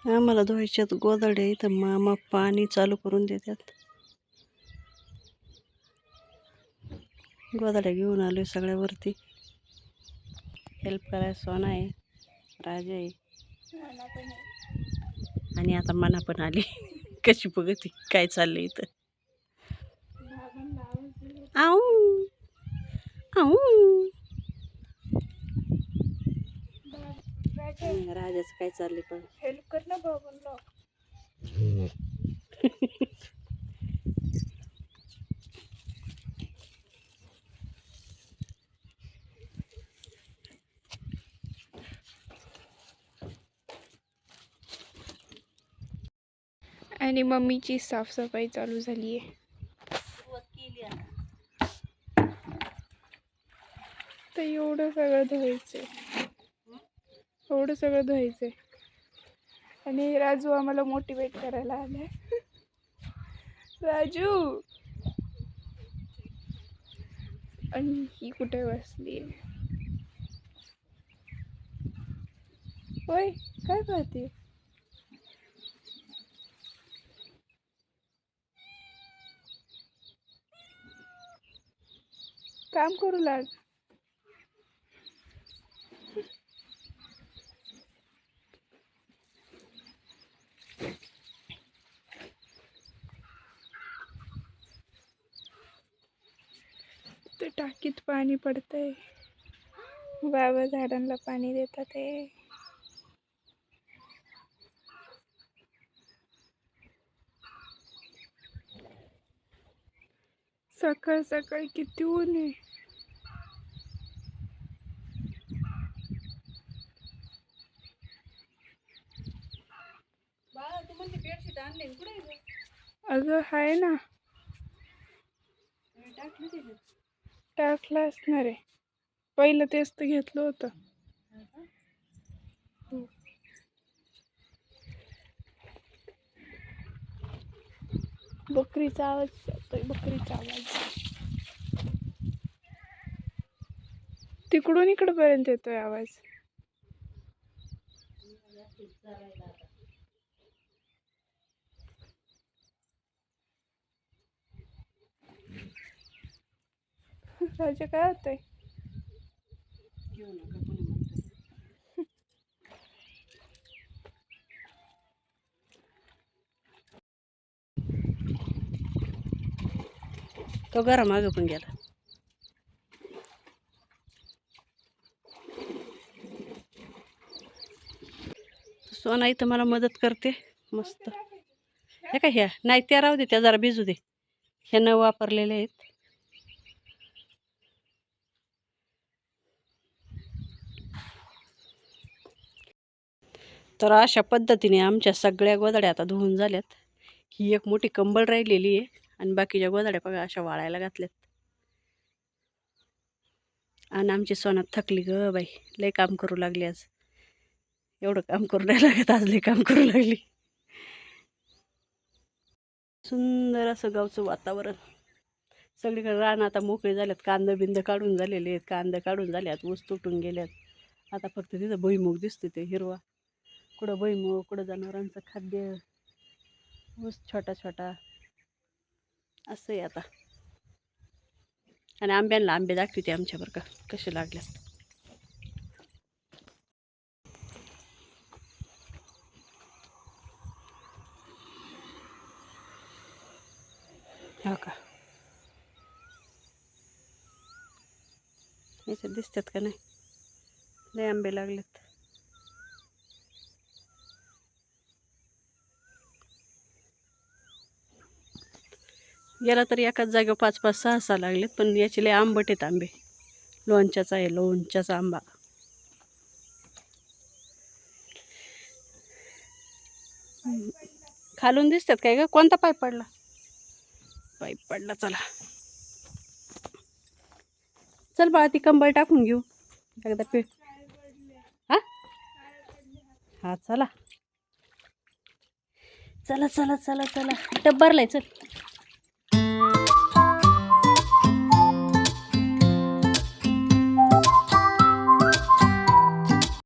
आम्हाला धुवायच्यात गोधड्या, इथं मामा पाणी चालू करून देतात. गोधड्या घेऊन आलोय सगळ्यावरती. हेल्प करायला सोना आहे, राजा आहे आणि आता मना पण आली. कशी बघती काय चाललंय इथं. आऊ आऊ राजाचं काय चाललंय पण. हेल्प कर ना बाबांना. आणि मम्मीची साफसफाई चालू झाली आहे. तर एवढं सगळं धुवायचंय, एवढं सगळं धुवायचंय. आणि राजू आम्हाला मोटिवेट करायला आलाय. राजू. आणि ही कुठे बसली? होय, काय पाहते? काम करू लाग. तर टाकीत पाणी पडतंय, बाबा झाडांना पाणी देतात आहे. सकाळ सकाळी किती ऊन आहे. अगं हाय ना, टाकलं असणार आहे. पहिलं तेच तर घेतलं होतं. बकरीचा आवाज येतोय, बकरीचा आवाज. तिकडून इकडपर्यंत येतोय आवाज. राजा काय होतंय? तो घरा मागं पण गेला. सोना इथं मला मदत करते मस्त. हे काय ह्या नाही त्या राहू दे, त्या जरा भिजू दे. ह्या न वापरलेले आहेत. तर अशा पद्धतीने आमच्या सगळ्या गोधड्या आता धुवून झाल्यात. ही एक मोठी कंबळ राहिलेली आहे आणि बाकीच्या गोधड्या बघा अशा वाळायला घातल्यात. आणि आमची सोना थकली ग बाई, लय काम करू लागली आज. एवढं काम करू नाही लागत, आज लय काम करू लागली. सुंदर असं गावचं वातावरण. सगळीकडे रान आता मोकळे झाल्यात. कांदा बिंद काढून झालेले आहेत, कांदा काढून झाल्यात, ऊस तुटून गेल्यात. आता फक्त तिथं भुईमुग दिसते ते हिरवा. कुठं भुईमुग, कुठं जनावरांचं खाद्य, ऊस छोटा छोटा असं आहे आता. आणि आंब्यांना आंबे दाखवते आमच्या बरं का कसे लागल्यात. हो का, याच्यात दिसतात का नाही, लय आंबे लागलेत. याला तरी एकाच जागेवर 5-5, 6-6 लागलेत, पण याचे लय आंबट आहेत आंबे. लोणच्याचा आहे, लोणच्याचा आंबा. खालून दिसतात काय ग? कोणता पाईप पडला? पाईप पडला. चला चल बाळा, ती कंबळ टाकून घेऊ एकदा पीठ. हा हा, चला चला चला चला चला, टप भरलाय चल.